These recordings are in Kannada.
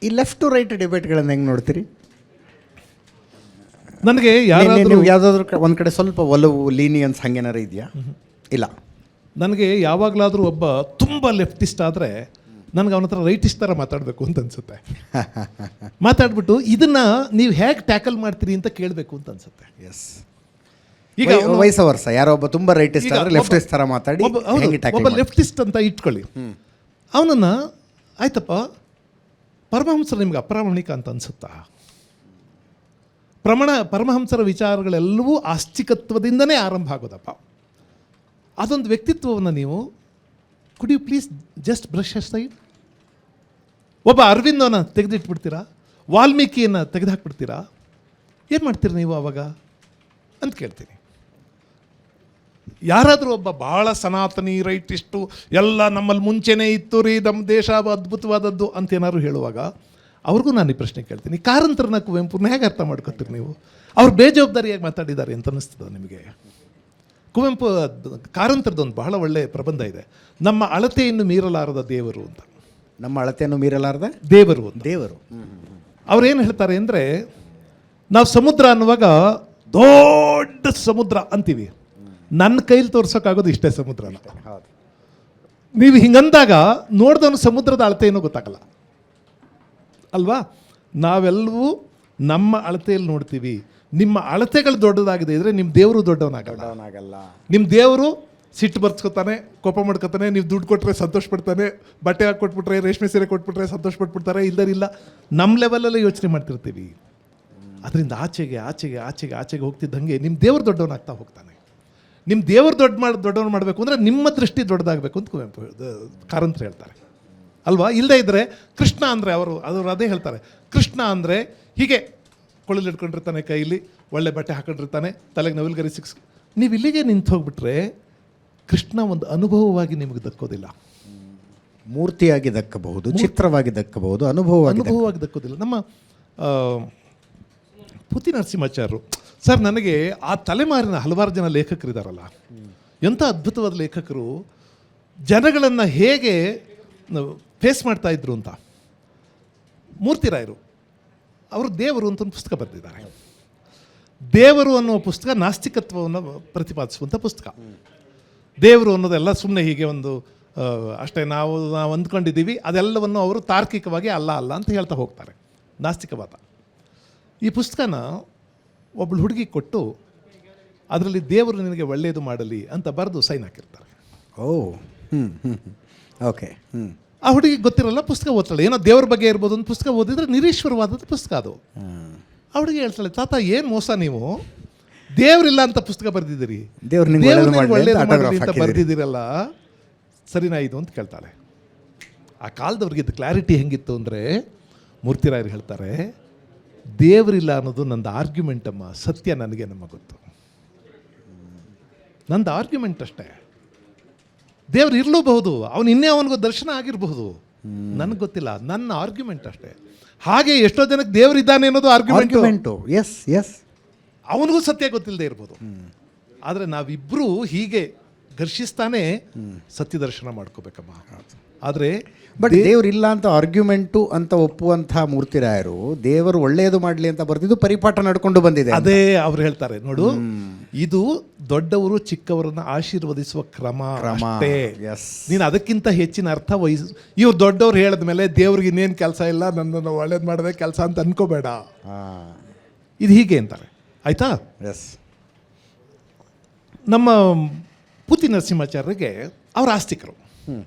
ಈ ಲೆಫ್ಟ್ ಟು ರೈಟ್ ಡಿಬೇಟ್ಗಳನ್ನು ಹೆಂಗೆ ನೋಡ್ತೀರಿ? ನನಗೆ ನೀವು ಯಾವುದಾದ್ರೂ ಒಂದು ಕಡೆ ಸ್ವಲ್ಪ ಒಲವು ಲೀನಿಯನ್ಸ್ ಹಾಗೇನಾರು ಇದೆಯಾ? ಇಲ್ಲ. ನನಗೆ ಯಾವಾಗಲಾದರೂ ಒಬ್ಬ ತುಂಬ ಲೆಫ್ಟಿಸ್ಟ್ ಆದರೆ ನನಗೆ ಅವನ ಹತ್ರ ರೈಟಿಸ್ಟ್ ಥರ ಮಾತಾಡಬೇಕು ಅಂತ ಅನಿಸುತ್ತೆ. ಮಾತಾಡ್ಬಿಟ್ಟು ಇದನ್ನು ನೀವು ಹೇಗೆ ಟ್ಯಾಕಲ್ ಮಾಡ್ತೀರಿ ಅಂತ ಕೇಳಬೇಕು ಅಂತ ಅನಿಸುತ್ತೆ. ಎಸ್. ಈಗ ವಯಸ್ಸ ವರ್ಷ ಯಾರೋ ಒಬ್ಬ ತುಂಬ ರೈಟಿಸ್ಟ್ ಆದರೆ ಲೆಫ್ಟಿಸ್ಟ್ ಥರ ಮಾತಾಡಿ ಒಬ್ಬ ಲೆಫ್ಟಿಸ್ಟ್ ಅಂತ ಇಟ್ಕೊಳ್ಳಿ, ಅವನನ್ನು ಆಯ್ತಪ್ಪ ಪರಮಹಂಸರು ನಿಮ್ಗೆ ಅಪ್ರಾಮಾಣಿಕ ಅಂತ ಅನಿಸುತ್ತಾ? ಪರಮಹಂಸರ ವಿಚಾರಗಳೆಲ್ಲವೂ ಆಸ್ತಿಕತ್ವದಿಂದನೇ ಆರಂಭ ಆಗೋದಪ್ಪ. ಅದೊಂದು ವ್ಯಕ್ತಿತ್ವವನ್ನು ನೀವು could you please just brush side? ಒಬ್ಬ ಅರವಿಂದನ ತೆಗೆದಿಟ್ಬಿಡ್ತೀರಾ? ವಾಲ್ಮೀಕಿಯನ್ನು ತೆಗೆದುಹಾಕ್ಬಿಡ್ತೀರಾ? ಏನು ಮಾಡ್ತೀರಿ ನೀವು ಆವಾಗ ಅಂತ ಕೇಳ್ತೀನಿ. ಯಾರಾದರೂ ಒಬ್ಬ ಭಾಳ ಸನಾತನಿ ರೈಟಿಸ್ಟು ಎಲ್ಲ ನಮ್ಮಲ್ಲಿ ಮುಂಚೆನೇ ಇತ್ತು ರೀ, ನಮ್ಮ ದೇಶ ಅದ್ಭುತವಾದದ್ದು ಅಂತ ಏನಾದ್ರು ಹೇಳುವಾಗ ಅವ್ರಿಗೂ ನಾನು ಈ ಪ್ರಶ್ನೆ ಕೇಳ್ತೀನಿ, ಕಾರಂತರನ್ನ ಕುವೆಂಪುನ ಹೇಗೆ ಅರ್ಥ ಮಾಡ್ಕೊತೀರಿ ನೀವು? ಅವ್ರು ಬೇಜವಾಬ್ದಾರಿಯಾಗಿ ಮಾತಾಡಿದ್ದಾರೆ ಅಂತ ಅನ್ನಿಸ್ತದೆ ನಿಮಗೆ? ಕುವೆಂಪು ಕಾರಂತರದೊಂದು ಬಹಳ ಒಳ್ಳೆಯ ಪ್ರಬಂಧ ಇದೆ, ನಮ್ಮ ಅಳತೆಯನ್ನು ಮೀರಲಾರದ ದೇವರು ಅಂತ. ನಮ್ಮ ಅಳತೆಯನ್ನು ಮೀರಲಾರದ ದೇವರು ದೇವರು. ಅವ್ರೇನು ಹೇಳ್ತಾರೆ ಅಂದರೆ, ನಾವು ಸಮುದ್ರ ಅನ್ನುವಾಗ ದೊಡ್ಡ ಸಮುದ್ರ ಅಂತೀವಿ, ನನ್ನ ಕೈಲಿ ತೋರ್ಸೋಕ್ಕಾಗೋದು ಇಷ್ಟೇ ಸಮುದ್ರನ. ನೀವು ಹಿಂಗಂದಾಗ ನೋಡ್ದವನು ಸಮುದ್ರದ ಅಳತೆ ಏನೋ ಗೊತ್ತಾಗಲ್ಲ ಅಲ್ವಾ? ನಾವೆಲ್ಲವೂ ನಮ್ಮ ಅಳತೆಯಲ್ಲಿ ನೋಡ್ತೀವಿ. ನಿಮ್ಮ ಅಳತೆಗಳು ದೊಡ್ಡದಾಗಿದೆ ಇದ್ರೆ ನಿಮ್ಮ ದೇವರು ದೊಡ್ಡವನಾಗಲ್ಲ. ನಿಮ್ಮ ದೇವರು ಸಿಟ್ಟು ಬರ್ಸ್ಕೊತಾನೆ, ಕೋಪ ಮಾಡ್ಕೊತಾನೆ, ನೀವು ದುಡ್ಡು ಕೊಟ್ಟರೆ ಸಂತೋಷ ಪಡ್ತಾನೆ, ಬಟ್ಟೆ ಹಾಕಿ ಕೊಟ್ಬಿಟ್ರೆ, ರೇಷ್ಮೆ ಸೀರೆ ಕೊಟ್ಬಿಟ್ರೆ ಸಂತೋಷ ಪಟ್ಬಿಡ್ತಾರೆ, ಇಲ್ಲದಿಲ್ಲ ನಮ್ಮ ಲೆವೆಲಲ್ಲೇ ಯೋಚನೆ ಮಾಡ್ತಿರ್ತೀವಿ. ಅದರಿಂದ ಆಚೆಗೆ ಆಚೆಗೆ ಆಚೆಗೆ ಆಚೆಗೆ ಹೋಗ್ತಿದ್ದಂಗೆ ನಿಮ್ಮ ದೇವರು ದೊಡ್ಡವನಾಗ್ತಾ ಹೋಗ್ತಾನೆ. ನಿಮ್ಮ ದೇವರು ದೊಡ್ಡವನು ಮಾಡಬೇಕು ಅಂದರೆ ನಿಮ್ಮ ದೃಷ್ಟಿ ದೊಡ್ಡದಾಗಬೇಕು ಅಂತ ಕುವೆಂಪು ಕಾರಂತರು ಹೇಳ್ತಾರೆ ಅಲ್ವಾ? ಇಲ್ಲದೇ ಇದ್ದರೆ ಕೃಷ್ಣ ಅಂದರೆ ಅವರು ಅದೇ ಹೇಳ್ತಾರೆ, ಕೃಷ್ಣ ಅಂದರೆ ಹೀಗೆ ಕೊಳಲು ಇಟ್ಕೊಂಡಿರ್ತಾನೆ, ಕೈಲಿ ಒಳ್ಳೆ ಬಟ್ಟೆ ಹಾಕೊಂಡಿರ್ತಾನೆ, ತಲೆಗೆ ನವಿಲ್ಗರಿ ನೀವು ಇಲ್ಲಿಗೆ ನಿಂತು ಹೋಗ್ಬಿಟ್ರೆ ಕೃಷ್ಣ ಒಂದು ಅನುಭವವಾಗಿ ನಿಮಗೆ ದಕ್ಕೋದಿಲ್ಲ. ಮೂರ್ತಿಯಾಗಿ ದಕ್ಕಬಹುದು, ಚಿತ್ರವಾಗಿ ದಕ್ಕಬಹುದು, ಅನುಭವವಾಗಿ ದಕ್ಕೋದಿಲ್ಲ. ನಮ್ಮ ಪುತಿ ನರಸಿಂಹಾಚಾರ್ಯರು ಸರ್, ನನಗೆ ಆ ತಲೆಮಾರಿನ ಹಲವಾರು ಜನ ಲೇಖಕರಿದ್ದಾರಲ್ಲ, ಎಂಥ ಅದ್ಭುತವಾದ ಲೇಖಕರು, ಜನಗಳನ್ನು ಹೇಗೆ ಫೇಸ್ ಮಾಡ್ತಾ ಇದ್ರು ಅಂತ. ಮೂರ್ತಿರಾಯರು ಅವರು ದೇವರು ಅಂತ ಒಂದು ಪುಸ್ತಕ ಬರೆದಿದ್ದಾರೆ. ದೇವರು ಅನ್ನುವ ಪುಸ್ತಕ ನಾಸ್ತಿಕತ್ವವನ್ನು ಪ್ರತಿಪಾದಿಸುವಂಥ ಪುಸ್ತಕ. ದೇವರು ಅನ್ನೋದೆಲ್ಲ ಸುಮ್ಮನೆ ಹೀಗೆ ಒಂದು ಅಷ್ಟೇ ನಾವು ಅಂದ್ಕೊಂಡಿದ್ದೀವಿ, ಅದೆಲ್ಲವನ್ನು ಅವರು ತಾರ್ಕಿಕವಾಗಿ ಅಲ್ಲ ಅಂತ ಹೇಳ್ತಾ ಹೋಗ್ತಾರೆ, ನಾಸ್ತಿಕವಾದ. ಈ ಪುಸ್ತಕನ ಒಬ್ಬಳು ಹುಡುಗಿ ಕೊಟ್ಟು ಅದರಲ್ಲಿ ದೇವರು ನಿನಗೆ ಒಳ್ಳೆಯದು ಮಾಡಲಿ ಅಂತ ಬರೆದು ಸೈನ್ ಹಾಕಿರ್ತಾರೆ. ಓಕೆ. ಆ ಹುಡುಗಿ ಗೊತ್ತಿರಲ್ಲ, ಪುಸ್ತಕ ಓದ್ತಾಳೆ, ಏನೋ ದೇವ್ರ ಬಗ್ಗೆ ಇರ್ಬೋದು ಒಂದು ಪುಸ್ತಕ ಓದಿದ್ರೆ ನಿರೀಶ್ವರವಾದ ಪುಸ್ತಕ ಅದು. ಆ ಹುಡುಗಿ ಹೇಳ್ತಾಳೆ, ತಾತ ಏನು ಮೋಸ, ನೀವು ದೇವರಿಲ್ಲ ಅಂತ ಪುಸ್ತಕ ಬರೆದಿದ್ದೀರಿ, ಒಳ್ಳೆಯದು ಮಾಡಲಿ ಅಂತ ಬರೆದಿದ್ದೀರಲ್ಲ, ಸರಿನಾ ಇದು ಅಂತ ಕೇಳ್ತಾಳೆ. ಆ ಕಾಲದವ್ರಿಗಿದ್ದು ಕ್ಲಾರಿಟಿ ಹೆಂಗಿತ್ತು ಅಂದರೆ, ಮೂರ್ತಿರಾಯರು ಹೇಳ್ತಾರೆ, ದೇವರಿಲ್ಲ ಅನ್ನೋದು ನಂದು ಆರ್ಗ್ಯುಮೆಂಟ್ ಅಮ್ಮ, ಸತ್ಯ ನನಗೆ ನಮ್ಮ ಗೊತ್ತು, ನಂದು ಆರ್ಗ್ಯುಮೆಂಟ್ ಅಷ್ಟೇ. ದೇವ್ರು ಇರಲೂಬಹುದು, ಅವನು ಇನ್ನೇ ಅವನಿಗೂ ದರ್ಶನ ಆಗಿರಬಹುದು, ನನಗೆ ಗೊತ್ತಿಲ್ಲ, ನನ್ನ ಆರ್ಗ್ಯುಮೆಂಟ್ ಅಷ್ಟೇ. ಹಾಗೆ ಎಷ್ಟೋ ಜನಕ್ಕೆ ದೇವರಿದ್ದಾನೆ ಅನ್ನೋದು ಆರ್ಗ್ಯುಮೆಂಟು. ಎಸ್ ಎಸ್, ಅವನಿಗೂ ಸತ್ಯ ಗೊತ್ತಿಲ್ಲದೆ ಇರ್ಬೋದು. ಆದರೆ ನಾವಿಬ್ಬರೂ ಹೀಗೆ ಘರ್ಷಿಸ್ತಾನೆ ಸತ್ಯ ದರ್ಶನ ಮಾಡ್ಕೋಬೇಕಮ್ಮ. ಆದರೆ ಬಟ್ ದೇವರಿಲ್ಲ ಅಂತ ಆರ್ಗ್ಯುಮೆಂಟು ಅಂತ ಒಪ್ಪುವಂಥ ಮೂರ್ತಿರಾಯರು ದೇವರು ಒಳ್ಳೆಯದು ಮಾಡಲಿ ಅಂತ ಬರ್ತಿದ್ದು ಪರಿಪಾಠ ನಡ್ಕೊಂಡು ಬಂದಿದೆ. ಅದೇ ಅವ್ರು ಹೇಳ್ತಾರೆ, ನೋಡು, ಇದು ದೊಡ್ಡವರು ಚಿಕ್ಕವರನ್ನ ಆಶೀರ್ವದಿಸುವ ಕ್ರಮ ಅಷ್ಟೇ. ನೀನು ಅದಕ್ಕಿಂತ ಹೆಚ್ಚಿನ ಅರ್ಥ ಇವ್ರು ದೊಡ್ಡವ್ರು ಹೇಳಿದ ಮೇಲೆ ದೇವ್ರಿಗೆ ಇನ್ನೇನು ಕೆಲಸ ಇಲ್ಲ, ನನ್ನನ್ನು ಒಳ್ಳೇದು ಮಾಡಬೇಕು ಕೆಲಸ ಅಂತ ಅನ್ಕೋಬೇಡ, ಇದು ಹೀಗೆ ಅಂತಾರೆ. ಆಯ್ತಾ? ಎಸ್. ನಮ್ಮ ಪುತಿ ನರಸಿಂಹಾಚಾರ್ಯರಿಗೆ ಅವ್ರ ಆಸ್ತಿಕರು,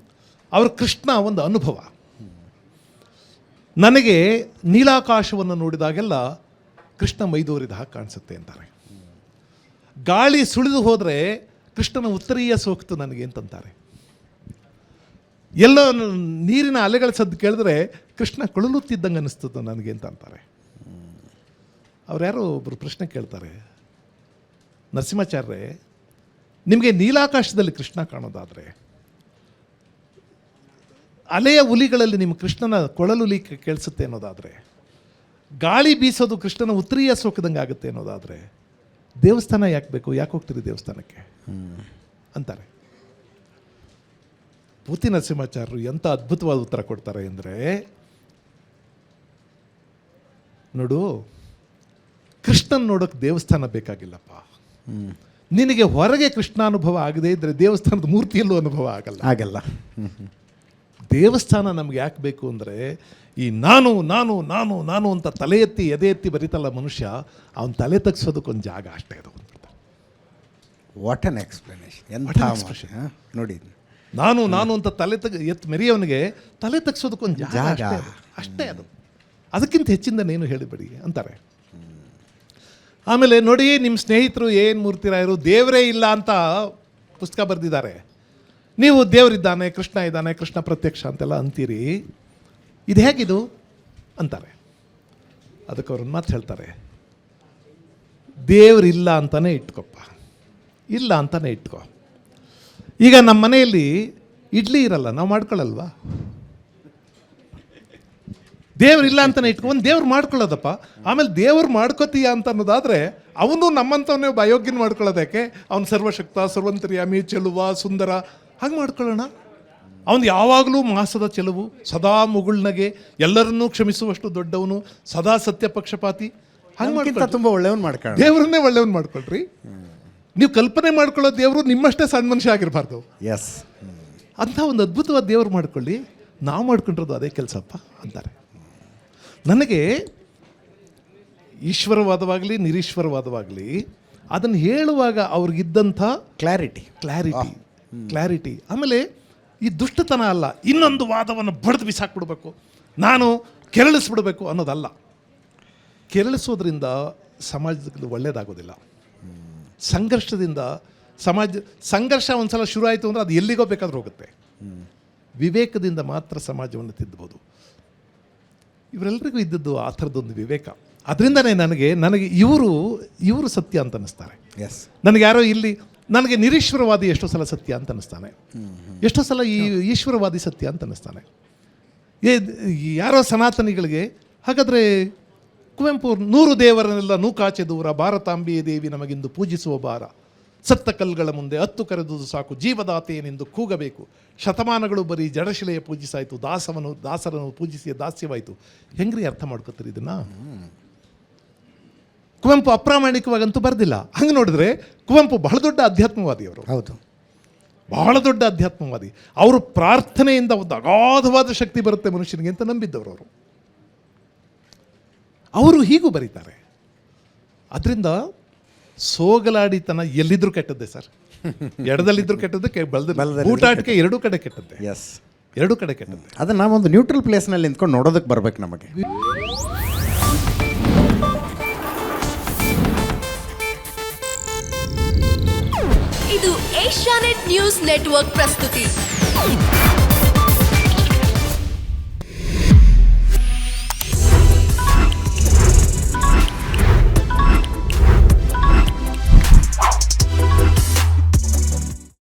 ಅವ್ರ ಕೃಷ್ಣ ಒಂದು ಅನುಭವ. ನನಗೆ ನೀಲಾಕಾಶವನ್ನು ನೋಡಿದಾಗೆಲ್ಲ ಕೃಷ್ಣ ಮೈದೂರಿದ ಹಾಗೆ ಕಾಣಿಸುತ್ತೆ ಅಂತಾರೆ. ಗಾಳಿ ಸುಳಿದು ಹೋದರೆ ಕೃಷ್ಣನ ಉತ್ತರೀಯ ಸೋಕ್ತು ನನಗೆ ಅಂತಂತಾರೆ. ಎಲ್ಲೋ ನೀರಿನ ಅಲೆಗಳ ಸದ್ದು ಕೇಳಿದ್ರೆ ಕೃಷ್ಣ ಕೊಳಲುತ್ತಿದ್ದಂಗೆ ಅನ್ನಿಸ್ತದೆ ನನಗೆ ಅಂತ ಅಂತಾರೆ. ಅವ್ರು ಯಾರೋ ಒಬ್ಬರು ಪ್ರಶ್ನೆ ಕೇಳ್ತಾರೆ, ನರಸಿಂಹಾಚಾರ್ಯರೇ, ನಿಮಗೆ ನೀಲಾಕಾಶದಲ್ಲಿ ಕೃಷ್ಣ ಕಾಣೋದಾದರೆ ಅಲೆಯ ಹುಲಿಗಳಲ್ಲಿ ನಿಮ್ಮ ಕೃಷ್ಣನ ಕೊಳಲುಲಿ ಕೇಳಿಸುತ್ತೆ ಅನ್ನೋದಾದರೆ, ಗಾಳಿ ಬೀಸೋದು ಕೃಷ್ಣನ ಉತ್ತರೀಯ ಸೋಕದಂಗೆ ಆಗುತ್ತೆ ಅನ್ನೋದಾದರೆ, ದೇವಸ್ಥಾನ ಯಾಕೆ ಬೇಕು, ಯಾಕೆ ಹೋಗ್ತೀರಿ ದೇವಸ್ಥಾನಕ್ಕೆ ಅಂತಾರೆ. ಪೂತಿ ನರಸಿಂಹಾಚಾರ್ಯರು ಎಂಥ ಅದ್ಭುತವಾದ ಉತ್ತರ ಕೊಡ್ತಾರೆ ಅಂದರೆ, ನೋಡು, ಕೃಷ್ಣನ್ ನೋಡೋಕೆ ದೇವಸ್ಥಾನ ಬೇಕಾಗಿಲ್ಲಪ್ಪ. ನಿನಗೆ ಹೊರಗೆ ಕೃಷ್ಣ ಅನುಭವ ಆಗದೇ ಇದ್ದರೆ ದೇವಸ್ಥಾನದ ಮೂರ್ತಿಯಲ್ಲೂ ಅನುಭವ ಆಗಲ್ಲ. ದೇವಸ್ಥಾನ ನಮ್ಗೆ ಯಾಕೆ ಬೇಕು ಅಂದರೆ, ಈ ನಾನು ನಾನು ನಾನು ನಾನು ಅಂತ ತಲೆ ಎತ್ತಿ ಎದೆ ಎತ್ತಿ ಬರೀತಲ್ಲ ಮನುಷ್ಯ, ಅವನ ತಲೆ ತಗ್ಸೋದಕ್ಕೊಂದು ಜಾಗ ಅಷ್ಟೇ ಅದು. What an explanation. ನೋಡಿ, ನಾನು ನಾನು ಅಂತ ತಲೆ ಎತ್ತು ಮೆರೆಯವನಿಗೆ ತಲೆ ತಗ್ಸೋದಕ್ಕೊಂದು ಜಾಗ ಅಷ್ಟೇ ಅದು. ಅದಕ್ಕಿಂತ ಹೆಚ್ಚಿಂದನೇನು ಹೇಳಿಬಿಡಿ ಅಂತಾರೆ. ಆಮೇಲೆ ನೋಡಿ, ನಿಮ್ಮ ಸ್ನೇಹಿತರು ಏನು ಮೂರ್ತಿರಾಯರು ದೇವರೇ ಇಲ್ಲ ಅಂತ ಪುಸ್ತಕ ಬರೆದಿದ್ದಾರೆ. ನೀವು ದೇವರಿದ್ದಾನೆ, ಕೃಷ್ಣ ಇದ್ದಾನೆ, ಕೃಷ್ಣ ಪ್ರತ್ಯಕ್ಷ ಅಂತೆಲ್ಲ ಅಂತೀರಿ. ಇದು ಹೇಗಿದು ಅಂತಾರೆ. ಅದಕ್ಕೆ ಅವ್ರನ್ನ ಮಾತು ಹೇಳ್ತಾರೆ, ದೇವರಿಲ್ಲ ಅಂತಾನೆ ಇಟ್ಕೊಪ್ಪ, ಇಲ್ಲ ಅಂತಾನೆ ಇಟ್ಕೊ. ಈಗ ನಮ್ಮ ಮನೆಯಲ್ಲಿ ಇಡ್ಲಿ ಇರಲ್ಲ, ನಾವು ಮಾಡ್ಕೊಳ್ಳಲ್ವಾ? ದೇವ್ರಿಲ್ಲ ಅಂತಾನೆ ಇಟ್ಕೊ, ಒಂದು ದೇವ್ರು ಮಾಡ್ಕೊಳ್ಳೋದಪ್ಪ. ಆಮೇಲೆ ದೇವ್ರು ಮಾಡ್ಕೋತೀಯ ಅಂತ ಅನ್ನೋದಾದರೆ ಅವನು ನಮ್ಮಂಥವನ್ನೇ ಅಯೋಗ್ಯನ ಮಾಡ್ಕೊಳ್ಳೋದಕ್ಕೆ. ಅವನು ಸರ್ವಶಕ್ತ, ಸರ್ವಂತರ್ಯಾಮಿ, ಚೆಲುವ, ಸುಂದರ, ಹಾಗೆ ಮಾಡ್ಕೊಳ್ಳೋಣ. ಅವನು ಯಾವಾಗಲೂ ಮಾಸದ ಚೆಲುವು, ಸದಾ ಮುಗುಳ್ನಗೆ, ಎಲ್ಲರನ್ನೂ ಕ್ಷಮಿಸುವಷ್ಟು ದೊಡ್ಡವನು, ಸದಾ ಸತ್ಯ ಪಕ್ಷಪಾತಿ, ಹಂಗೆ ತುಂಬ ಒಳ್ಳೆಯವನು ಮಾಡ್ಕೊಳ್ಳಿ. ದೇವ್ರನ್ನೇ ಒಳ್ಳೆಯವನು ಮಾಡ್ಕೊಳ್ರಿ. ನೀವು ಕಲ್ಪನೆ ಮಾಡ್ಕೊಳ್ಳೋ ದೇವರು ನಿಮ್ಮಷ್ಟೇ ಸಣ್ಣ ಮನುಷ್ಯ ಆಗಿರಬಾರ್ದು. ಎಸ್, ಅಂಥ ಒಂದು ಅದ್ಭುತವಾದ ದೇವ್ರು ಮಾಡ್ಕೊಳ್ಳಿ. ನಾವು ಮಾಡ್ಕೊಂಡಿರೋದು ಅದೇ ಕೆಲಸಪ್ಪ ಅಂತಾರೆ. ನನಗೆ ಈಶ್ವರವಾದವಾಗಲಿ ನಿರೀಶ್ವರವಾದವಾಗಲಿ ಅದನ್ನು ಹೇಳುವಾಗ ಅವ್ರಿಗಿದ್ದಂಥ ಕ್ಲಾರಿಟಿ, ಆಮೇಲೆ ಈ ದುಷ್ಟತನ ಅಲ್ಲ, ಇನ್ನೊಂದು ವಾದವನ್ನು ಬಡ್ದು ಬಿಸಾಕ್ಬಿಡ್ಬೇಕು, ನಾನು ಕೆರಳಿಸ್ಬಿಡ್ಬೇಕು ಅನ್ನೋದಲ್ಲ. ಕೆರಳಿಸೋದ್ರಿಂದ ಸಮಾಜಕ್ಕೆ ಒಳ್ಳೆಯದಾಗೋದಿಲ್ಲ. ಸಂಘರ್ಷದಿಂದ ಸಂಘರ್ಷ ಒಂದು ಸಲ ಶುರು ಆಯಿತು ಅಂದರೆ ಅದು ಎಲ್ಲಿಗೋ ಬೇಕಾದ್ರೂ ಹೋಗುತ್ತೆ. ವಿವೇಕದಿಂದ ಮಾತ್ರ ಸಮಾಜವನ್ನು ತಿದ್ದಬಹುದು. ಇವರೆಲ್ಲರಿಗೂ ಇದ್ದದ್ದು ಆ ಥರದೊಂದು ವಿವೇಕ. ಅದರಿಂದನೇ ನನಗೆ ಇವರು ಸತ್ಯ ಅಂತ ಅನ್ನಿಸ್ತಾರೆ. ಎಸ್, ನನಗೆ ಯಾರೋ ಇಲ್ಲಿ ನನಗೆ ನಿರೀಶ್ವರವಾದಿ ಎಷ್ಟೋ ಸಲ ಸತ್ಯ ಅಂತ ಅನ್ನಿಸ್ತಾನೆ, ಎಷ್ಟೋ ಸಲ ಈ ಈಶ್ವರವಾದಿ ಸತ್ಯ ಅಂತ ಅನ್ನಿಸ್ತಾನೆ. ಯಾರೋ ಸನಾತನಿಗಳಿಗೆ ಹಾಗಾದರೆ ಕುವೆಂಪು 100 ದೇವರನ್ನೆಲ್ಲ ನೂಕಾಚೆ ದೂರ, ಭಾರತಾಂಬೆಯೇ ದೇವಿ ನಮಗಿಂದು ಪೂಜಿಸುವ ಭಾರ, ಸತ್ತ ಕಲ್ಲುಗಳ ಮುಂದೆ 10 ಕರೆದುದು ಸಾಕು, ಜೀವದಾತೆಯನೆಂದು ಕೂಗಬೇಕು, ಶತಮಾನಗಳು ಬರೀ ಜಡಶಿಲೆಯ ಪೂಜಿಸಾಯಿತು, ದಾಸರನ್ನು ಪೂಜಿಸಿಯ ದಾಸ್ಯವಾಯಿತು. ಹೆಂಗ್ರಿ ಅರ್ಥ ಮಾಡ್ಕೊತೀರಿ ಇದನ್ನ? ಕುವೆಂಪು ಅಪ್ರಾಮಾಣಿಕವಾಗಂತೂ ಬರೆದಿಲ್ಲ. ಹಂಗೆ ನೋಡಿದ್ರೆ ಕುವೆಂಪು ಬಹಳ ದೊಡ್ಡ ಅಧ್ಯಾತ್ಮವಾದಿ. ಅವರು ಹೌದು, ಬಹಳ ದೊಡ್ಡ ಅಧ್ಯಾತ್ಮವಾದಿ. ಅವರು ಪ್ರಾರ್ಥನೆಯಿಂದ ಒಂದು ಅಗಾಧವಾದ ಶಕ್ತಿ ಬರುತ್ತೆ ಮನುಷ್ಯನಿಗೆ ಅಂತ ನಂಬಿದ್ದವರು ಅವರು ಹೀಗೂ ಬರೀತಾರೆ. ಅದರಿಂದ ಸೋಗಲಾಡಿತನ ಎಲ್ಲಿದ್ರೂ ಕೆಟ್ಟದ್ದೇ ಸರ್. ಎಡದಲ್ಲಿದ್ದರೂ ಕೆಟ್ಟದ್ದೇ, ಊಟಾಟಿಕೆ ಎರಡೂ ಕಡೆ ಕೆಟ್ಟದ್ದೇ. ಎಸ್, ಎರಡೂ ಕಡೆ ಕೆಟ್ಟದ್ದೇ. ಅದನ್ನು ನಾವೊಂದು ನ್ಯೂಟ್ರಲ್ ಪ್ಲೇಸ್ನಲ್ಲಿ ನಿಂತ್ಕೊಂಡು ನೋಡೋದಕ್ಕೆ ಬರ್ಬೇಕು ನಮಗೆ. ಇದು ಏಷ್ಯಾನೆಟ್ ನ್ಯೂಸ್ ನೆಟ್ವರ್ಕ್ ಪ್ರಸ್ತುತಿ.